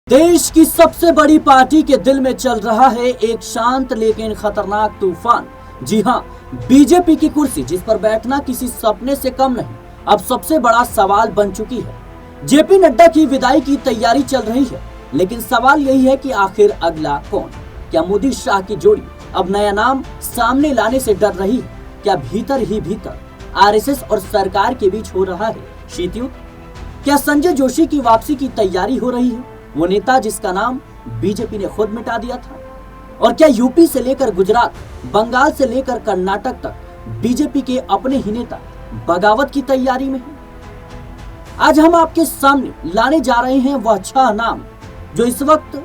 देश की सबसे बड़ी पार्टी के दिल में चल रहा है एक शांत लेकिन खतरनाक तूफान। जी हां, बीजेपी की कुर्सी जिस पर बैठना किसी सपने से कम नहीं, अब सबसे बड़ा सवाल बन चुकी है। जेपी नड्डा की विदाई की तैयारी चल रही है, लेकिन सवाल यही है कि आखिर अगला कौन? क्या मोदी शाह की जोड़ी अब नया नाम सामने लाने से डर रही है? क्या भीतर ही भीतर आरएसएस और सरकार के बीच हो रहा है शीतयुद्ध? क्या संजय जोशी की वापसी की तैयारी हो रही है, वो नेता जिसका नाम बीजेपी ने खुद मिटा दिया था? और क्या यूपी से लेकर गुजरात, बंगाल से लेकर कर्नाटक तक बीजेपी के अपने ही नेता बगावत की तैयारी में हैं? आज हम आपके सामने लाने जा रहे हैं वह 6 नाम जो इस वक्त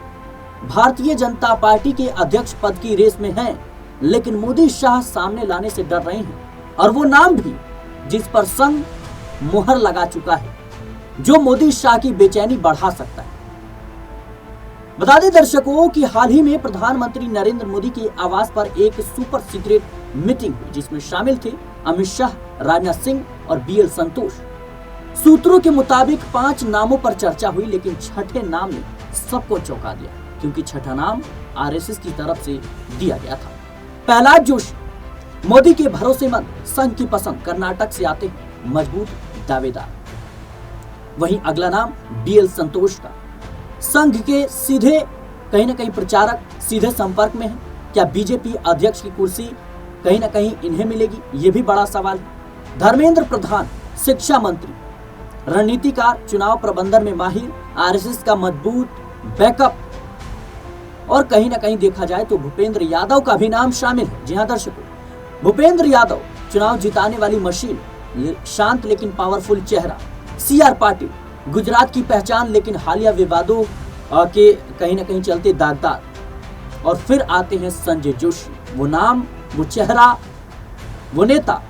भारतीय जनता पार्टी के अध्यक्ष पद की रेस में हैं, लेकिन मोदी शाह सामने लाने से डर रहे हैं। और वो नाम भी जिस पर संघ मुहर लगा चुका है, जो मोदी शाह की बेचैनी बढ़ा सकता है। बता दें दर्शकों कि हाल ही में प्रधानमंत्री नरेंद्र मोदी के आवास पर एक सुपर सीक्रेट मीटिंग हुई, जिसमें शामिल थे अमित शाह, राजनाथ सिंह और बीएल संतोष। सूत्रों के मुताबिक 5 नामों पर चर्चा हुई, लेकिन छठे नाम ने सबको चौंका दिया, क्योंकि छठा नाम आरएसएस की तरफ से दिया गया था। प्रहलाद जोशी, मोदी के भरोसेमंद, संघ की पसंद, कर्नाटक से आते हैं मजबूत दावेदार। वहीं अगला नाम बीएल संतोष का, संघ के सीधे कहीं ना कहीं प्रचारक, सीधे संपर्क में है। क्या बीजेपी अध्यक्ष की कुर्सी कहीं ना कहीं इन्हें मिलेगी? ये भी बड़ा सवाल है। धर्मेंद्र प्रधान, शिक्षा मंत्री, रणनीतिकार, चुनाव प्रबंधन में माहिर, आरएसएस का मजबूत बैकअप। और कहीं ना कहीं देखा जाए तो भूपेंद्र यादव का भी नाम शामिल है। जी हां दर्शकों, भूपेंद्र यादव चुनाव जिताने वाली मशीन, शांत लेकिन पावरफुल चेहरा। सीआर पाटिल, गुजरात की पहचान लेकिन हालिया विवादों के कहीं ना कहीं चलते दागदार। और फिर आते हैं संजय जोशी, वो नाम, वो चेहरा, वो नेता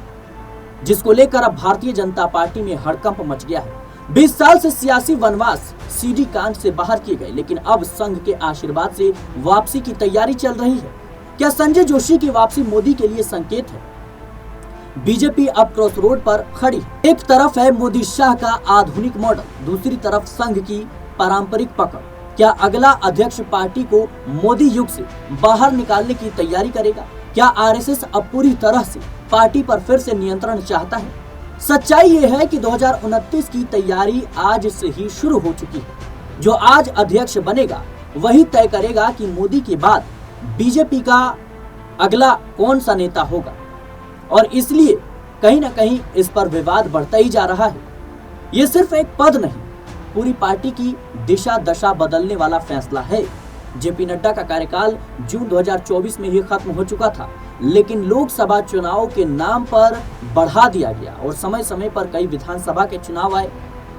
जिसको लेकर अब भारतीय जनता पार्टी में हड़कंप मच गया है। 20 साल से सियासी वनवास, सीडी कांड से बाहर किए गए, लेकिन अब संघ के आशीर्वाद से वापसी की तैयारी चल रही है। क्या संजय जोशी की वापसी मोदी के लिए संकेत है? बीजेपी अब क्रॉस रोड पर खड़ी है। एक तरफ है मोदी शाह का आधुनिक मॉडल, दूसरी तरफ संघ की पारंपरिक पकड़। क्या अगला अध्यक्ष पार्टी को मोदी युग से बाहर निकालने की तैयारी करेगा? क्या आरएसएस अब पूरी तरह से पार्टी पर फिर से नियंत्रण चाहता है? सच्चाई ये है कि 2029 की तैयारी आज से ही शुरू हो चुकी है। जो आज अध्यक्ष बनेगा वही तय करेगा कि मोदी के बाद बीजेपी का अगला कौन सा नेता होगा। और इसलिए कहीं ना कहीं इस पर विवाद बढ़ता ही जा रहा है। ये सिर्फ एक पद नहीं, पूरी पार्टी की दिशा दशा बदलने वाला फैसला है। जेपी नड्डा का कार्यकाल जून 2024 में ही खत्म हो चुका था, लेकिन लोकसभा चुनाव के नाम पर बढ़ा दिया गया और समय समय पर कई विधानसभा के चुनाव आए,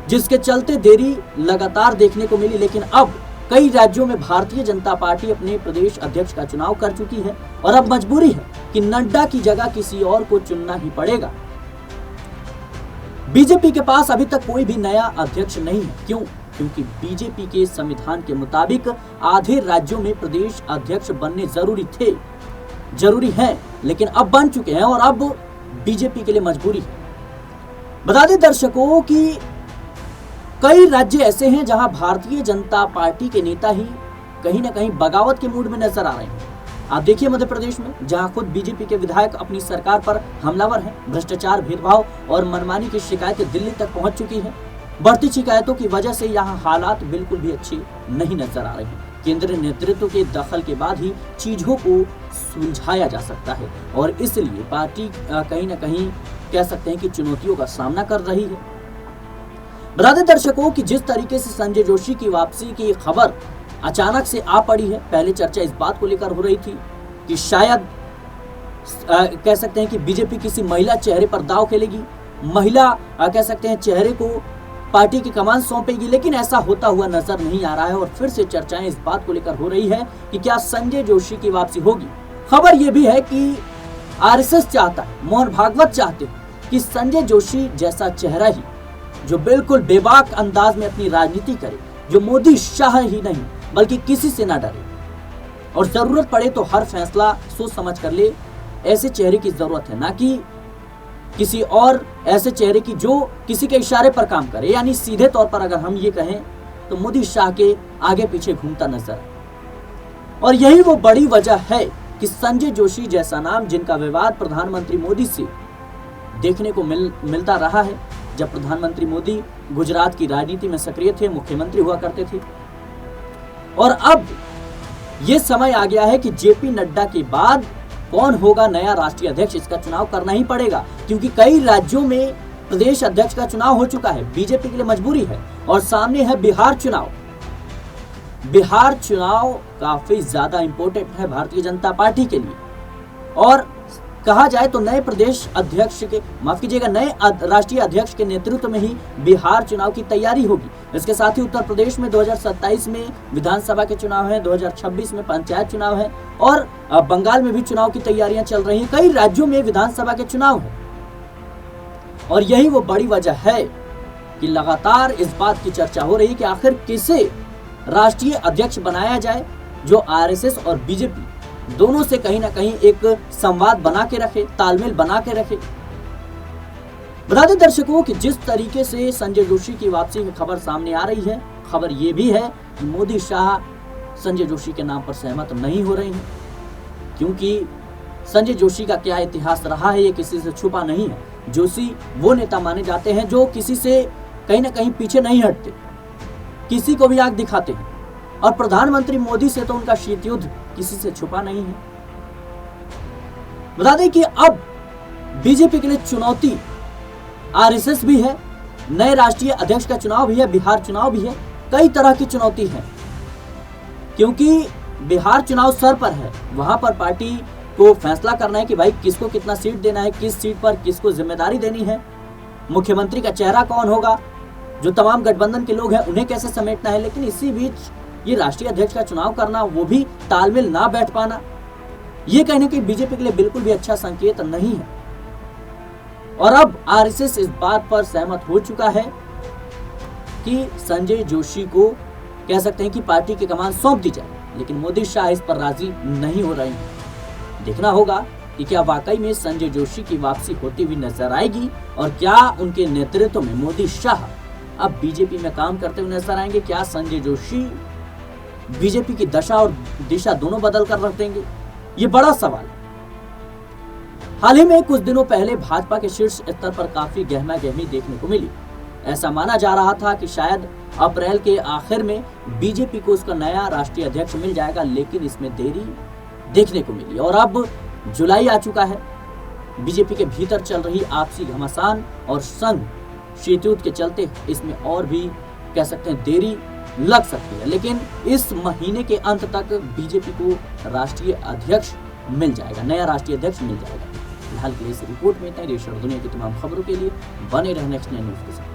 जिसके चलते देरी लगातार देखने को मिली। लेकिन अब कई राज्यों में भारतीय जनता पार्टी अपने प्रदेश अध्यक्ष का चुनाव कर चुकी है और अब मजबूरी है कि नड्डा की जगह किसी और को चुनना ही पड़ेगा। बीजेपी के पास अभी तक कोई भी नया अध्यक्ष नहीं है। क्यों? क्योंकि बीजेपी के संविधान के मुताबिक आधे राज्यों में प्रदेश अध्यक्ष बनने जरूरी है, लेकिन अब बन चुके हैं और अब बीजेपी के लिए मजबूरी है। बता दें दर्शकों कि कई राज्य ऐसे हैं जहां भारतीय जनता पार्टी के नेता ही कहीं ना कहीं बगावत के मूड में नजर आ रहे हैं। आप देखिए मध्य प्रदेश में, जहां खुद बीजेपी के विधायक अपनी सरकार पर हमलावर हैं। भ्रष्टाचार, भेदभाव और मनमानी की शिकायतें दिल्ली तक पहुंच चुकी हैं। बढ़ती शिकायतों की वजह से यहां हालात बिल्कुल भी अच्छे नहीं नजर आ रहे हैं। केंद्रीय नेतृत्व के दखल के बाद ही चीजों को सुलझाया जा सकता है और इसलिए पार्टी कहीं ना कहीं कह सकते हैं कि चुनौतियों का सामना कर रही है। बता दें दर्शकों कि जिस तरीके से संजय जोशी की वापसी की खबर अचानक से आ पड़ी है, पहले चर्चा इस बात को लेकर हो रही थी कि शायद कह सकते हैं कि बीजेपी किसी महिला चेहरे पर दांव खेलेगी, महिला कह सकते हैं चेहरे को पार्टी की कमान सौंपेगी, लेकिन ऐसा होता हुआ नजर नहीं आ रहा है। और फिर से चर्चाएं इस बात को लेकर हो रही है कि क्या संजय जोशी की वापसी होगी। खबर यह भी है कि आरएसएस चाहता है, मोहन भागवत चाहते हैं कि संजय जोशी जैसा चेहरा ही, जो बिल्कुल बेबाक अंदाज में अपनी राजनीति करे, जो मोदी शाह ही नहीं बल्कि किसी से ना डरे और जरूरत पड़े तो हर फैसला सोच समझ कर ले, ऐसे चेहरे की जरूरत है, ना कि किसी और ऐसे चेहरे की जो किसी के इशारे पर काम करे। यानी सीधे तौर पर अगर हम ये कहें तो मोदी शाह के आगे पीछे घूमता नजर आए। और यही वो बड़ी वजह है कि संजय जोशी जैसा नाम, जिनका विवाद प्रधानमंत्री मोदी से देखने को मिलता रहा है, जब प्रधानमंत्री मोदी गुजरात की राजनीति में सक्रिय थे, मुख्यमंत्री हुआ करते थे, और अब यह समय आ गया है कि जेपी नड्डा के बाद कौन होगा नया राष्ट्रीय अध्यक्ष, इसका चुनाव करना ही पड़ेगा, क्योंकि कई राज्यों में प्रदेश अध्यक्ष का चुनाव हो चुका है। बीजेपी के लिए मजबूरी है और सामने है बिहार चुनाव। बिहार चुनाव काफी ज्यादा इंपॉर्टेंट है भारतीय जनता पार्टी के लिए, और कहा जाए तो नए प्रदेश अध्यक्ष के, माफ कीजिएगा, नए राष्ट्रीय अध्यक्ष के नेतृत्व में ही बिहार चुनाव की तैयारी होगी। इसके साथ ही उत्तर प्रदेश में 2027 में विधानसभा के चुनाव है, 2026 में पंचायत चुनाव है, और बंगाल में भी चुनाव की तैयारियां चल रही हैं। कई राज्यों में विधानसभा के चुनाव है, और यही वो बड़ी वजह है कि लगातार इस बात की चर्चा हो रही है कि आखिर किसे राष्ट्रीय अध्यक्ष बनाया जाए जो आरएसएस और बीजेपी दोनों से कहीं ना कहीं एक संवाद बना के रखे, तालमेल बना के रखे। बता दें दर्शकों कि जिस तरीके से संजय जोशी की वापसी की खबर सामने आ रही है, खबर यह भी है कि मोदी शाह संजय जोशी के नाम पर सहमत नहीं हो रहे हैं, क्योंकि संजय जोशी का क्या इतिहास रहा है ये किसी से छुपा नहीं है। जोशी वो नेता माने जाते हैं जो किसी से कहीं ना कहीं पीछे नहीं हटते, किसी को भी आग दिखाते हैं, और प्रधानमंत्री मोदी से तो उनका शीत युद्ध किसी से छुपा नहीं है। बता दें कि अब बीजेपी के लिए चुनौती आरएसएस भी है, नए राष्ट्रीय अध्यक्ष का चुनाव भी है, बिहार चुनाव भी है, कई तरह की चुनौती है, क्योंकि बिहार चुनाव सर पर है। वहां पर पार्टी को फैसला करना है कि भाई किसको कितना सीट देना है, किस सीट पर किसको जिम्मेदारी देनी है, मुख्यमंत्री का चेहरा कौन होगा, जो तमाम गठबंधन के लोग हैं उन्हें कैसे समेटना है। लेकिन इसी बीच ये राष्ट्रीय अध्यक्ष का चुनाव करना, वो भी तालमेल ना बैठ पाना, ये कहने की बीजेपी के लिए बिल्कुल भी अच्छा संकेत नहीं है। और अब आरएसएस इस बात पर सहमत हो चुका है कि संजय जोशी को कह सकते हैं कि पार्टी की कमान सौंप दी जाए, लेकिन मोदी शाह इस पर राजी नहीं हो रहे हैं। देखना होगा कि क्या वाकई में संजय जोशी की वापसी होती हुई नजर आएगी, और क्या उनके नेतृत्व में मोदी शाह अब बीजेपी में काम करते हुए नजर आएंगे। क्या संजय जोशी बीजेपी की दशा और दिशा दोनों बदल कर रख देंगे, ये बड़ा सवाल है। हाल ही में कुछ दिनों पहले भाजपा के शीर्ष स्तर पर काफी गहमा गहमी देखने को मिली। ऐसा माना जा रहा था कि शायद अप्रैल के आखिर में बीजेपी को उसका नया राष्ट्रीय अध्यक्ष मिल जाएगा, लेकिन इसमें देरी देखने को मिली, और अब जुलाई आ चुका है। बीजेपी के भीतर चल रही आपसी घमासान और संघ शीतयुद्ध के चलते इसमें और भी कह सकते हैं देरी लग सकती है, लेकिन इस महीने के अंत तक बीजेपी को राष्ट्रीय अध्यक्ष मिल जाएगा, नया राष्ट्रीय अध्यक्ष मिल जाएगा। फिलहाल के लिए इस रिपोर्ट में इतना ही। देश और दुनिया की तमाम खबरों के लिए बने रहने नेक्स्ट न्यूज़ के साथ।